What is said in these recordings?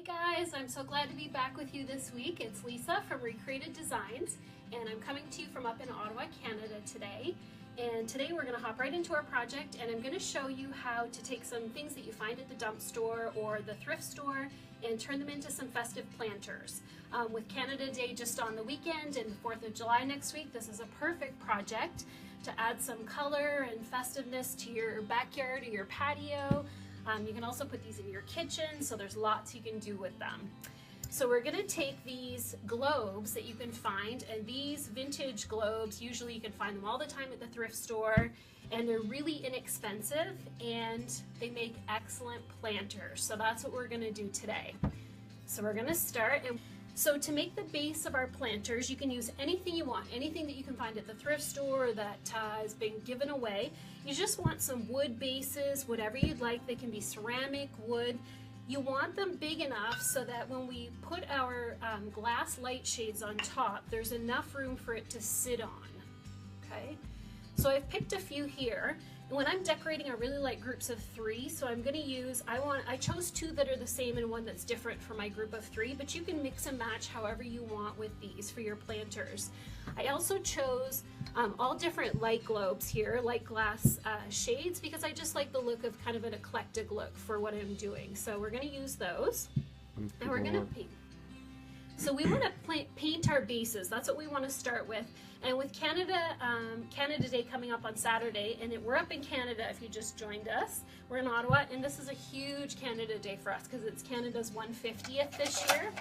guys, I'm so glad to be back with you this week. It's Lisa from Recreated Designs, and I'm coming to you from up in Ottawa, Canada today. And today we're going to hop right into our project, and I'm going to show you how to take some things that you find at the dump store or the thrift store and turn them into some festive planters. With Canada Day just on the weekend and the 4th of July next week, this is a perfect project to add some color and festiveness to your backyard or your patio. You can also put these in your kitchen, so there's lots you can do with them. So we're going to take these globes that you can find, and these vintage globes, usually you can find them all the time at the thrift store, and they're really inexpensive and they make excellent planters. So that's what we're going to do today. So we're going to start. So to make the base of our planters, you can use anything you want, anything that you can find at the thrift store that has been given away. You just want some wood bases, whatever you'd like. They can be ceramic, wood. You want them big enough so that when we put our glass light shades on top, there's enough room for it to sit on, okay? So I've picked a few here. And when I'm decorating, I really like groups of 3, so I'm going to use, I chose 2 that are the same and 1 that's different for my group of 3, but you can mix and match however you want with these for your planters. I also chose all different light globes here, light glass shades, because I just like the look of kind of an eclectic look for what I'm doing. So we're going to use those, and we're going to paint. So we want to paint our bases. That's what we want to start with. And with Canada Day coming up on Saturday, and we're up in Canada if you just joined us. We're in Ottawa, and this is a huge Canada Day for us because it's Canada's 150th this year.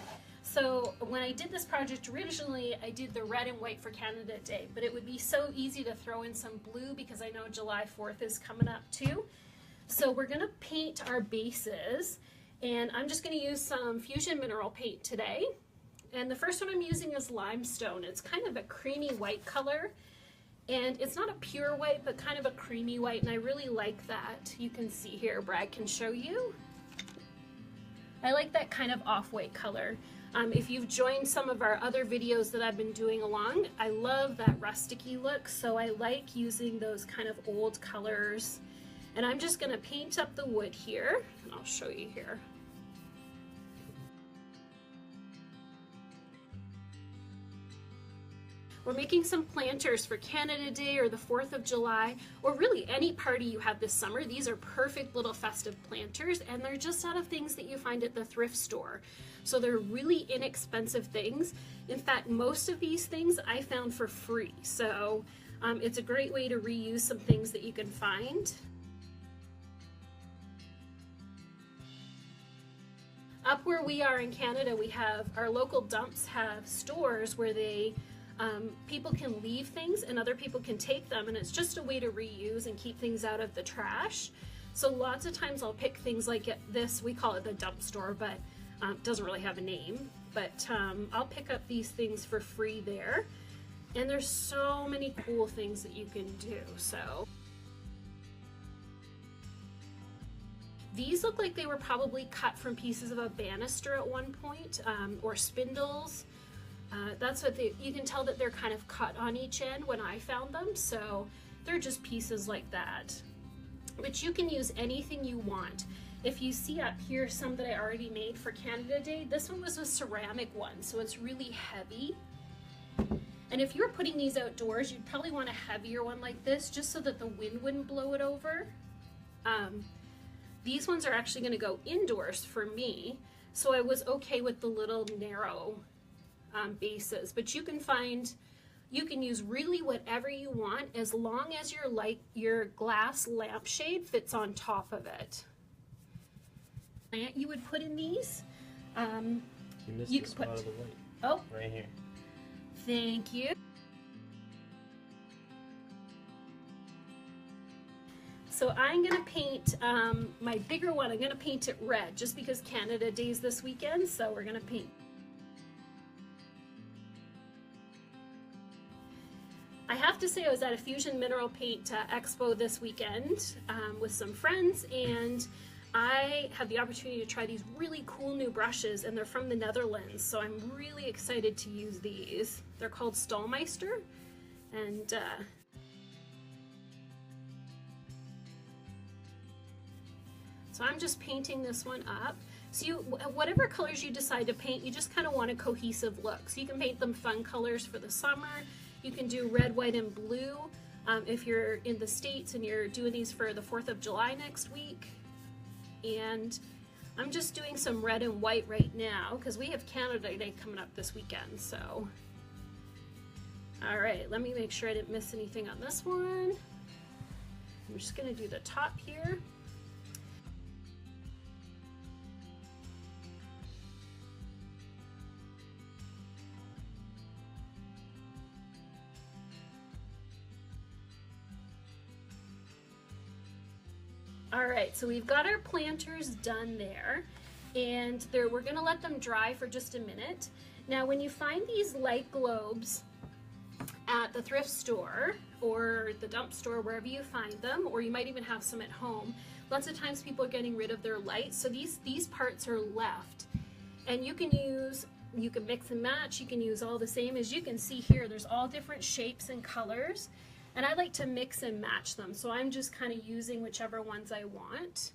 So when I did this project originally, I did the red and white for Canada Day, but it would be so easy to throw in some blue because I know July 4th is coming up too. So we're going to paint our bases, and I'm just going to use some Fusion Mineral Paint today. And the first one I'm using is limestone. It's kind of a creamy white color, and it's not a pure white, but kind of a creamy white, and I really like that. You can see here, Brad can show you. I like that kind of off-white color. If you've joined some of our other videos that I've been doing along, I love that rusticy look, so I like using those kind of old colors. And I'm just gonna paint up the wood here, and I'll show you here. We're making some planters for Canada Day or the 4th of July, or really any party you have this summer. These are perfect little festive planters, and they're just out of things that you find at the thrift store. So they're really inexpensive things. In fact, most of these things I found for free. So it's a great way to reuse some things that you can find. Up where we are in Canada, we have our local dumps have stores where they people can leave things and other people can take them, and it's just a way to reuse and keep things out of the trash. So lots of times I'll pick things like this, we call it the dump store, but it doesn't really have a name, but I'll pick up these things for free there, and there's so many cool things that you can do. So these look like they were probably cut from pieces of a banister at one point, or spindles. That's what you can tell that they're kind of cut on each end when I found them, so they're just pieces like that. But you can use anything you want. If you see up here some that I already made for Canada Day, this one was a ceramic one, so it's really heavy. And if you're putting these outdoors, you'd probably want a heavier one like this, just so that the wind wouldn't blow it over. These ones are actually going to go indoors for me, so I was okay with the little narrow bases, but you can use really whatever you want as long as your glass lampshade fits on top of it. You would put in these. You missed the spot of the white. Oh, right here. Thank you. So I'm gonna paint my bigger one. I'm gonna paint it red just because Canada Day's this weekend, so we're gonna paint. I have to say I was at a Fusion Mineral Paint Expo this weekend with some friends, and I had the opportunity to try these really cool new brushes, and they're from the Netherlands, so I'm really excited to use these. They're called Staalmeister, and so I'm just painting this one up. So whatever colors you decide to paint, you just kind of want a cohesive look. So you can paint them fun colors for the summer. You can do red, white, and blue if you're in the States and you're doing these for the 4th of July next week. And I'm just doing some red and white right now because we have Canada Day coming up this weekend, so. All right, let me make sure I didn't miss anything on this one. I'm just gonna do the top here. All right, so we've got our planters done there, and we're gonna let them dry for just a minute. Now, when you find these light globes at the thrift store or the dump store, wherever you find them, or you might even have some at home, lots of times people are getting rid of their lights, so these parts are left. And you can mix and match, you can use all the same. As you can see here, there's all different shapes and colors. And I like to mix and match them, so I'm just kind of using whichever ones I want.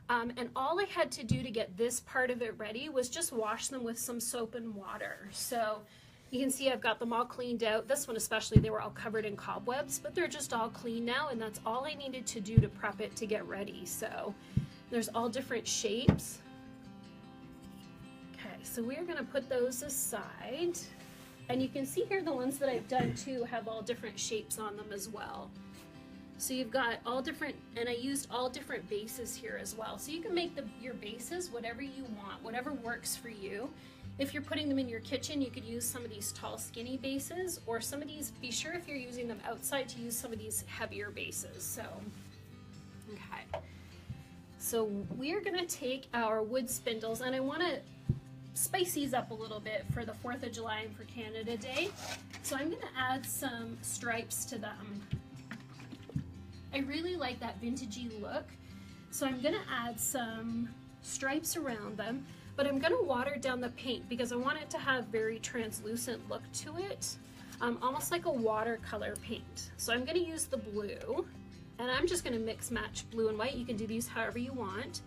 And all I had to do to get this part of it ready was just wash them with some soap and water. So you can see I've got them all cleaned out. This one especially, they were all covered in cobwebs, but they're just all clean now, and that's all I needed to do to prep it to get ready. So there's all different shapes. Okay, so we're gonna put those aside. And you can see here the ones that I've done too have all different shapes on them as well. So you've got all different, and I used all different bases here as well. So you can make your bases whatever you want, whatever works for you. If you're putting them in your kitchen, you could use some of these tall, skinny bases, or some of these, be sure if you're using them outside to use some of these heavier bases. So, okay. So we're gonna take our wood spindles, and I wanna spice these up a little bit for the 4th of July and for Canada Day. So I'm gonna add some stripes to them. I really like that vintagey look. So I'm gonna add some stripes around them, but I'm gonna water down the paint because I want it to have very translucent look to it, almost like a watercolor paint. So I'm gonna use the blue, and I'm just gonna mix match blue and white. You can do these however you want.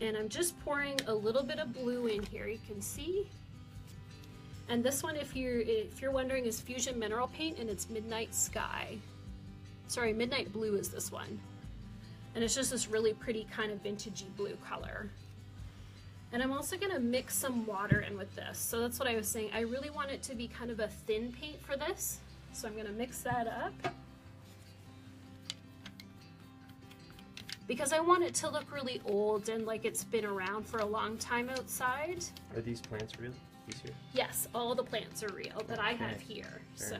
And I'm just pouring a little bit of blue in here, you can see. And this one, if you're wondering, is Fusion Mineral Paint, and it's Midnight Sky. Sorry, Midnight Blue is this one. And it's just this really pretty kind of vintagey blue color. And I'm also gonna mix some water in with this. So that's what I was saying. I really want it to be kind of a thin paint for this. So I'm gonna mix that up. Because I want it to look really old and like it's been around for a long time outside. Are these plants real? These here? Yes, all the plants are real that I have here. So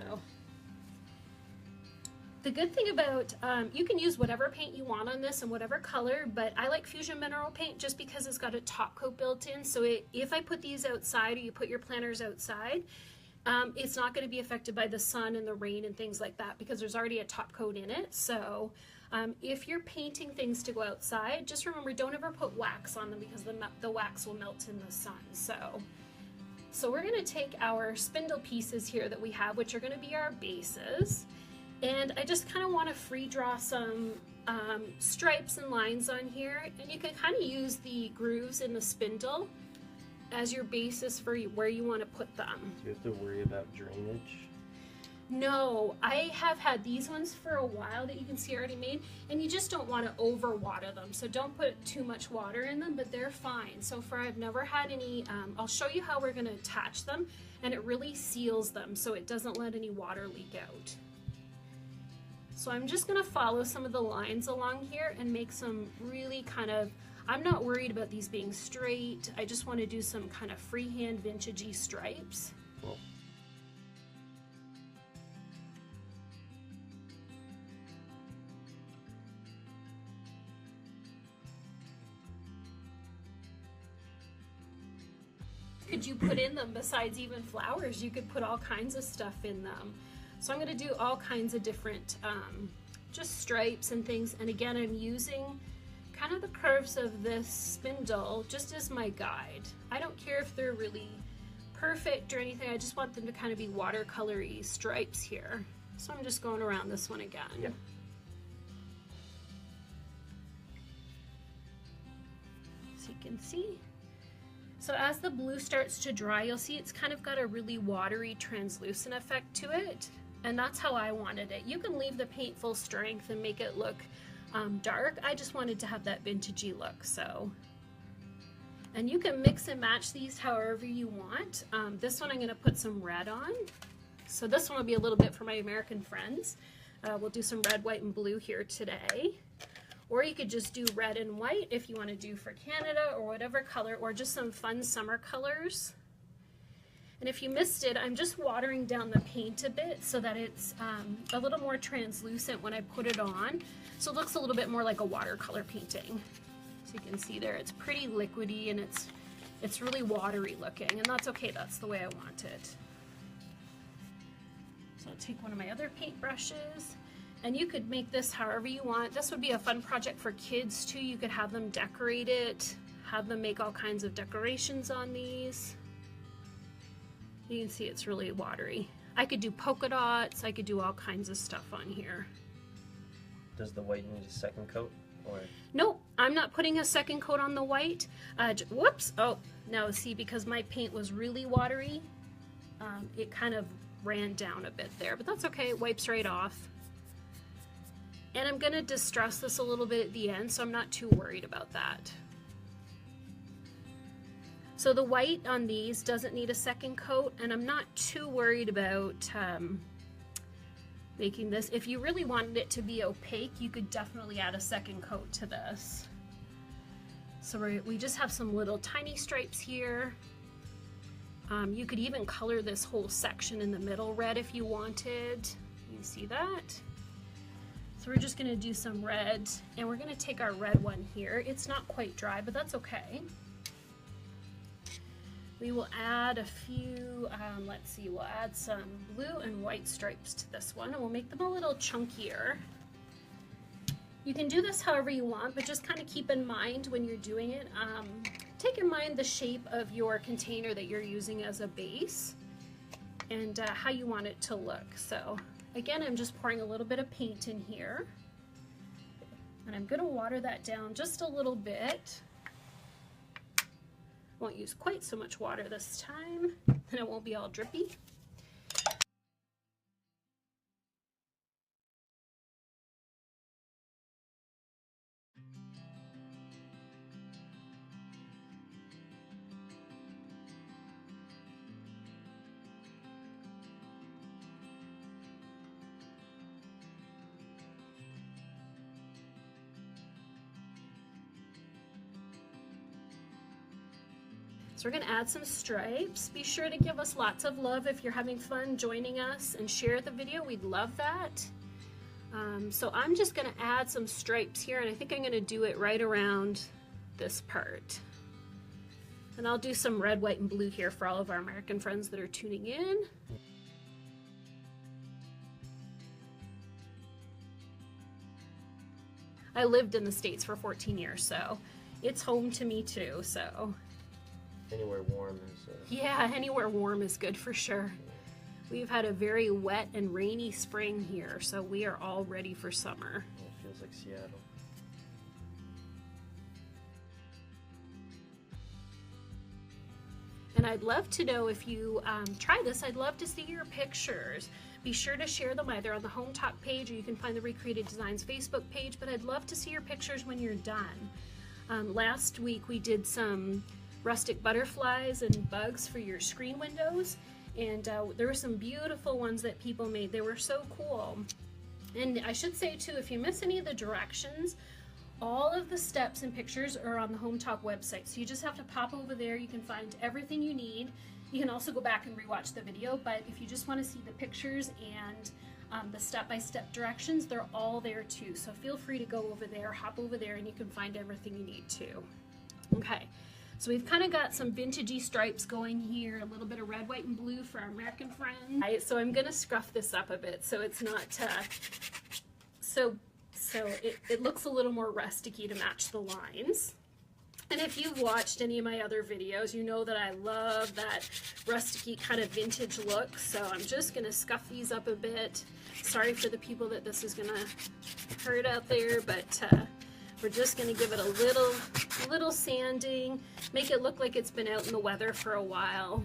the good thing about, you can use whatever paint you want on this and whatever color, but I like Fusion Mineral Paint just because it's got a top coat built in. So if I put these outside, or you put your planters outside, it's not going to be affected by the sun and the rain and things like that because there's already a top coat in it. So if you're painting things to go outside, just remember, don't ever put wax on them because the wax will melt in the sun. So we're going to take our spindle pieces here that we have, which are going to be our bases, and I just kind of want to free draw some stripes and lines on here, and you can kind of use the grooves in the spindle as your basis for where you want to put them. Do you have to worry about drainage? No, I have had these ones for a while that you can see already made, and you just don't want to over water them, so don't put too much water in them, but they're fine. So far I've never had any, I'll show you how we're going to attach them, and it really seals them so it doesn't let any water leak out. So I'm just going to follow some of the lines along here and make some really kind of, I'm not worried about these being straight, I just want to do some kind of freehand vintagey stripes. Cool. Could you put in them besides even flowers? You could put all kinds of stuff in them. So I'm going to do all kinds of different just stripes and things, and again I'm using kind of the curves of this spindle just as my guide. I don't care if they're really perfect or anything, I just want them to kind of be watercolory stripes here. So I'm just going around this one again. Yeah. So you can see. So as the blue starts to dry, you'll see it's kind of got a really watery, translucent effect to it. And that's how I wanted it. You can leave the paint full strength and make it look dark. I just wanted to have that vintagey look, so. And you can mix and match these however you want. This one I'm gonna put some red on. So this one will be a little bit for my American friends. We'll do some red, white, and blue here today. Or you could just do red and white if you want to do for Canada, or whatever color, or just some fun summer colors. And if you missed it, I'm just watering down the paint a bit so that it's a little more translucent when I put it on. So it looks a little bit more like a watercolor painting. So you can see there, it's pretty liquidy and it's really watery looking, and that's okay, that's the way I want it. So I'll take one of my other paint brushes. And you could make this however you want. This would be a fun project for kids too. You could have them decorate it, have them make all kinds of decorations on these. You can see it's really watery. I could do polka dots, I could do all kinds of stuff on here. Does the white need a second coat? Or? Nope, I'm not putting a second coat on the white. Whoops, oh, no, see, because my paint was really watery, it kind of ran down a bit there, but that's okay, it wipes right off. And I'm gonna distress this a little bit at the end, so I'm not too worried about that. So the white on these doesn't need a second coat, and I'm not too worried about making this. If you really wanted it to be opaque, you could definitely add a second coat to this. So we just have some little tiny stripes here. You could even color this whole section in the middle red if you wanted. You see that? So we're just gonna do some red, and we're gonna take our red one here. It's not quite dry, but that's okay. We will add a few, let's see, we'll add some blue and white stripes to this one, and we'll make them a little chunkier. You can do this however you want, but just kind of keep in mind when you're doing it, take in mind the shape of your container that you're using as a base and how you want it to look. So again, I'm just pouring a little bit of paint in here, and I'm gonna water that down just a little bit. Won't use quite so much water this time, and it won't be all drippy. So we're gonna add some stripes. Be sure to give us lots of love if you're having fun joining us, and share the video. We'd love that. So I'm just gonna add some stripes here, and I think I'm gonna do it right around this part. And I'll do some red, white, and blue here for all of our American friends that are tuning in. I lived in the States for 14 years, so it's home to me too, so. Anywhere warm is... Yeah, anywhere warm is good for sure. We've had a very wet and rainy spring here, so we are all ready for summer. It feels like Seattle. And I'd love to know if you try this, I'd love to see your pictures. Be sure to share them either on the Hometalk page, or you can find the Recreated Designs Facebook page, but I'd love to see your pictures when you're done. Last week we did some rustic butterflies and bugs for your screen windows, and there were some beautiful ones that people made. They were so cool. And I should say too, if you miss any of the directions, all of the steps and pictures are on the Hometalk website, so you just have to pop over there. You can find everything you need. You can also go back and rewatch the video, but if you just want to see the pictures and the step-by-step directions, they're all there too. So feel free to go over there, hop over there, and you can find everything you need too. Okay. So we've kind of got some vintagey stripes going here, a little bit of red, white, and blue for our American friends. Right, so I'm gonna scruff this up a bit so it's not, so it looks a little more rusticy to match the lines. And if you've watched any of my other videos, you know that I love that rusticy kind of vintage look. So I'm just gonna scuff these up a bit. Sorry for the people that this is gonna hurt out there, but We're just going to give it a little sanding, make it look like it's been out in the weather for a while.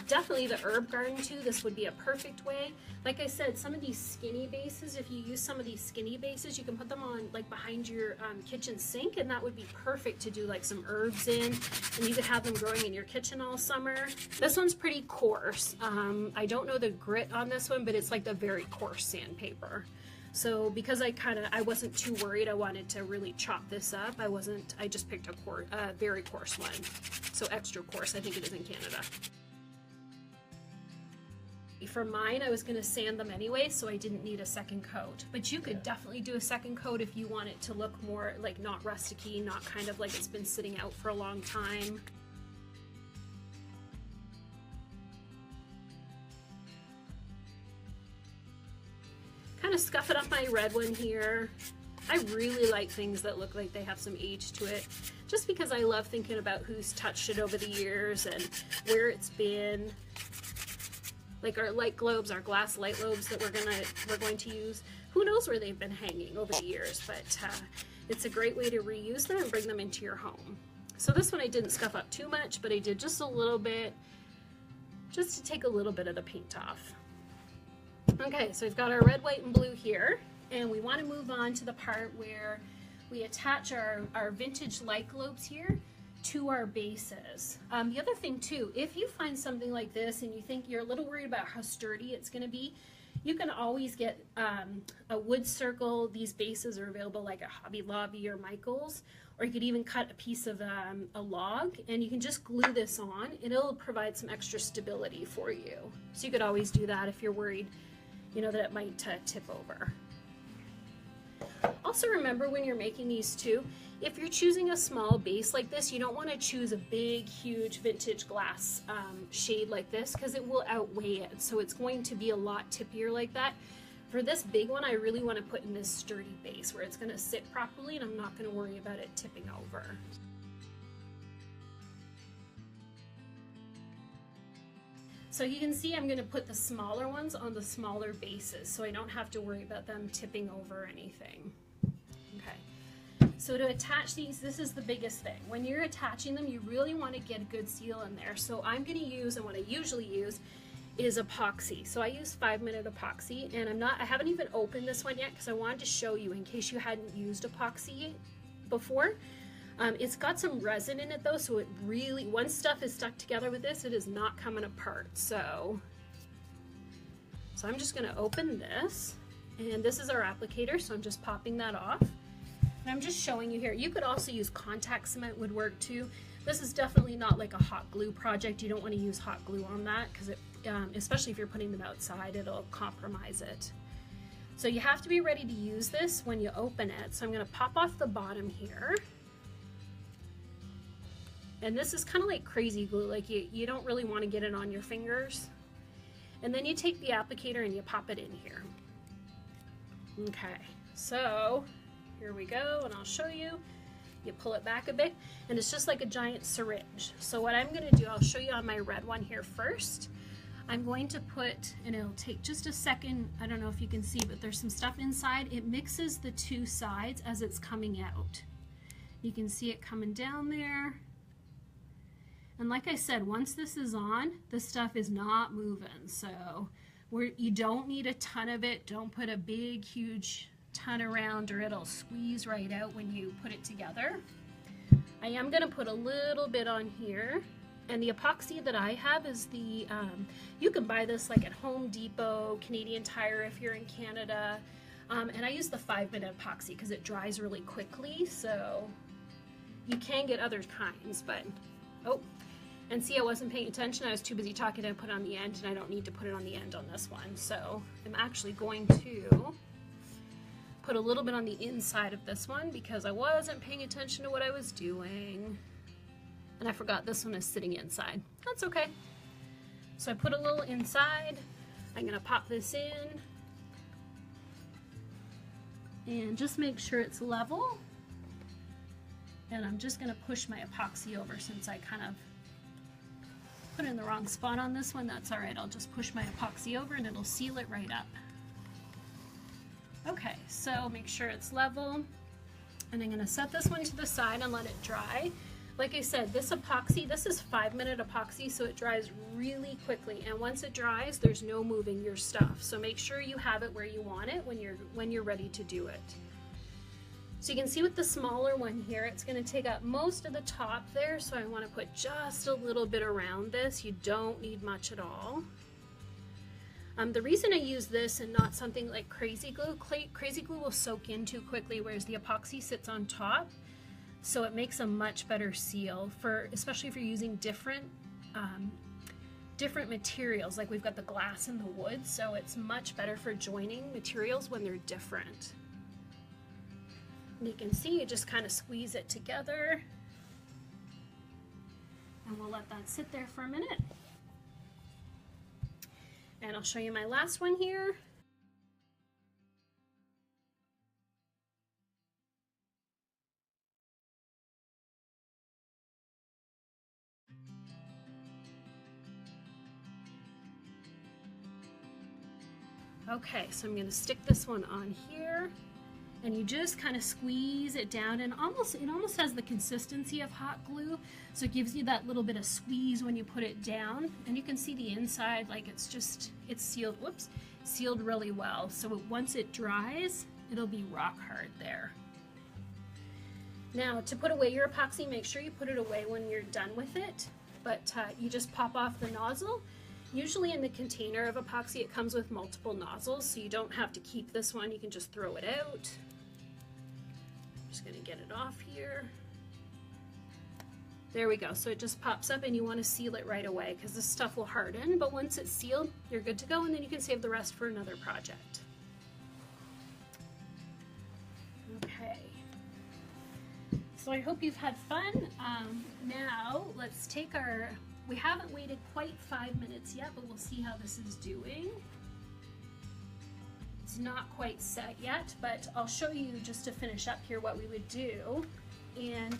Definitely the herb garden too, this would be a perfect way. Like I said, some of these skinny bases, if you use some of these skinny bases, you can put them on like behind your kitchen sink, and that would be perfect to do like some herbs in, and you could have them growing in your kitchen all summer. This one's pretty coarse. I don't know the grit on this one, but it's like the very coarse sandpaper. So because I wasn't too worried, I wanted to really chop this up. I just picked a very coarse one. So extra coarse, I think it is in Canada. For mine, I was going to sand them anyway, so I didn't need a second coat. But you could definitely do a second coat if you want it to look more like not rusticy, not kind of like it's been sitting out for a long time. Kind of scuffing up my red one here. I really like things that look like they have some age to it, just because I love thinking about who's touched it over the years and where it's been. Like our light globes, our glass light globes that we're going to use. Who knows where they've been hanging over the years, but it's a great way to reuse them and bring them into your home. So this one I didn't scuff up too much, but I did just a little bit, just to take a little bit of the paint off. Okay, so we've got our red, white, and blue here, and we want to move on to the part where we attach our vintage light globes here to our bases. The other thing too, if you find something like this and you think you're a little worried about how sturdy it's going to be, you can always get a wood circle. These bases are available like at Hobby Lobby or Michael's, or you could even cut a piece of a log and you can just glue this on and it'll provide some extra stability for you. So you could always do that if you're worried, you know, that it might tip over. Also remember when you're making these too, if you're choosing a small base like this, you don't want to choose a big, huge vintage glass shade like this because it will outweigh it. So it's going to be a lot tippier like that. For this big one, I really want to put in this sturdy base where it's going to sit properly and I'm not going to worry about it tipping over. So you can see I'm going to put the smaller ones on the smaller bases so I don't have to worry about them tipping over or anything. Okay, so to attach these, this is the biggest thing. When you're attaching them, you really want to get a good seal in there. So I'm going to use, and what I usually use, is epoxy. So I use 5-minute epoxy, and I haven't even opened this one yet because I wanted to show you in case you hadn't used epoxy before. It's got some resin in it though, so it really, once stuff is stuck together with this, it is not coming apart. So I'm just going to open this, and this is our applicator, so I'm just popping that off. And I'm just showing you here. You could also use contact cement, would work too. This is definitely not like a hot glue project. You don't want to use hot glue on that because it, especially if you're putting them outside, it'll compromise it. So you have to be ready to use this when you open it. So I'm going to pop off the bottom here. And this is kind of like crazy glue, like you don't really want to get it on your fingers. And then you take the applicator and you pop it in here. Okay, so here we go, and I'll show you. You pull it back a bit, and it's just like a giant syringe. So what I'm going to do, I'll show you on my red one here first. I'm going to put, and it'll take just a second, I don't know if you can see, but there's some stuff inside. It mixes the two sides as it's coming out. You can see it coming down there. And like I said, once this is on, the stuff is not moving. So you don't need a ton of it. Don't put a big, huge ton around or it'll squeeze right out when you put it together. I am going to put a little bit on here. And the epoxy that I have is the, you can buy this like at Home Depot, Canadian Tire if you're in Canada. And I use the 5-minute epoxy because it dries really quickly. So you can get other kinds, but, oh. And see, I wasn't paying attention. I was too busy talking to put it on the end, and I don't need to put it on the end on this one. So I'm actually going to put a little bit on the inside of this one because I wasn't paying attention to what I was doing. And I forgot this one is sitting inside. That's okay. So I put a little inside. I'm going to pop this in. And just make sure it's level. And I'm just going to push my epoxy over since I kind of Put it in the wrong spot on this one, that's all right. I'll just push my epoxy over and it'll seal it right up. Okay, so make sure it's level. And I'm gonna set this one to the side and let it dry. Like I said, this epoxy, this is 5-minute epoxy, so it dries really quickly. And once it dries, there's no moving your stuff. So make sure you have it where you want it when you're ready to do it. So you can see with the smaller one here, it's gonna take up most of the top there. So I wanna put just a little bit around this. You don't need much at all. The reason I use this and not something like crazy glue will soak in too quickly, whereas the epoxy sits on top. So it makes a much better seal, especially if you're using different materials. Like we've got the glass and the wood, so it's much better for joining materials when they're different. And you can see you just kind of squeeze it together. And we'll let that sit there for a minute. And I'll show you my last one here. Okay, so I'm going to stick this one on here, and you just kind of squeeze it down, and it almost has the consistency of hot glue, so it gives you that little bit of squeeze when you put it down. And you can see the inside, like it's sealed, sealed really well. So once it dries, it'll be rock hard there. Now, to put away your epoxy, make sure you put it away when you're done with it, but you just pop off the nozzle. Usually in the container of epoxy, it comes with multiple nozzles, so you don't have to keep this one, you can just throw it out. I'm just gonna get it off here. There we go, so it just pops up, and you wanna seal it right away because this stuff will harden, but once it's sealed, you're good to go, and then you can save the rest for another project. Okay. So I hope you've had fun. Now let's take we haven't waited quite 5 minutes yet, but we'll see how this is doing. It's not quite set yet, but I'll show you just to finish up here what we would do. And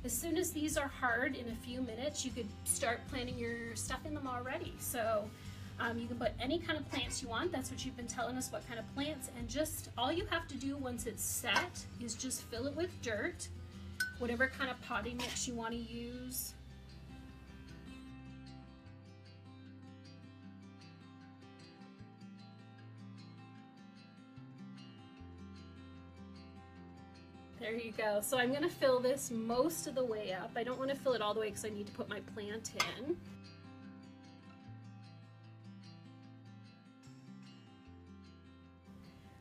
as soon as these are hard in a few minutes, you could start planting your stuff in them already. So you can put any kind of plants you want. That's what you've been telling us, what kind of plants. And just all you have to do once it's set is just fill it with dirt, whatever kind of potting mix you want to use. There you go. So I'm going to fill this most of the way up. I don't want to fill it all the way because I need to put my plant in.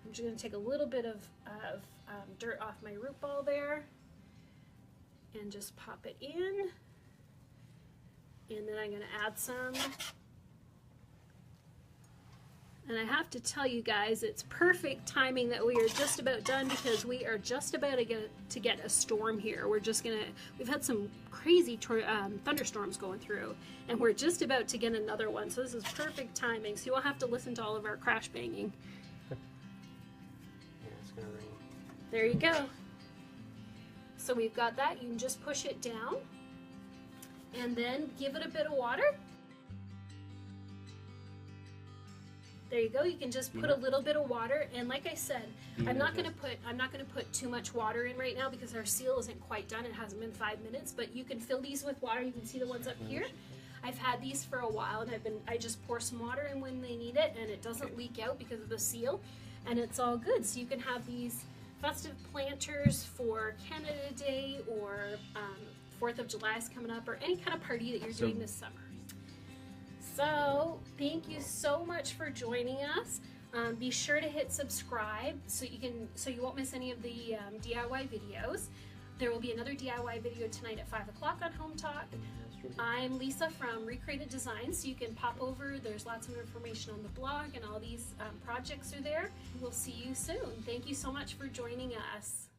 I'm just going to take a little bit of dirt off my root ball there and just pop it in. And then I'm going to add some. And I have to tell you guys, it's perfect timing that we are just about done because we are just about to get a storm here. We've had some crazy thunderstorms going through, and we're just about to get another one. So this is perfect timing. So you won't have to listen to all of our crash banging. Yeah, it's gonna rain. There you go. So we've got that. You can just push it down and then give it a bit of water. There you go. You can just put a little bit of water, and like I said, I'm not going to put too much water in right now because our seal isn't quite done. It hasn't been 5 minutes, but you can fill these with water. You can see the ones up here. I've had these for a while, and I just pour some water in when they need it, and it doesn't leak out because of the seal, and it's all good. So you can have these festive planters for Canada Day, or 4th of July is coming up, or any kind of party that you're doing this summer. So thank you so much for joining us. Be sure to hit subscribe so you won't miss any of the DIY videos. There will be another DIY video tonight at 5 o'clock on Hometalk. I'm Lisa from Recreated Designs, so you can pop over. There's lots of information on the blog, and all these projects are there. We'll see you soon. Thank you so much for joining us.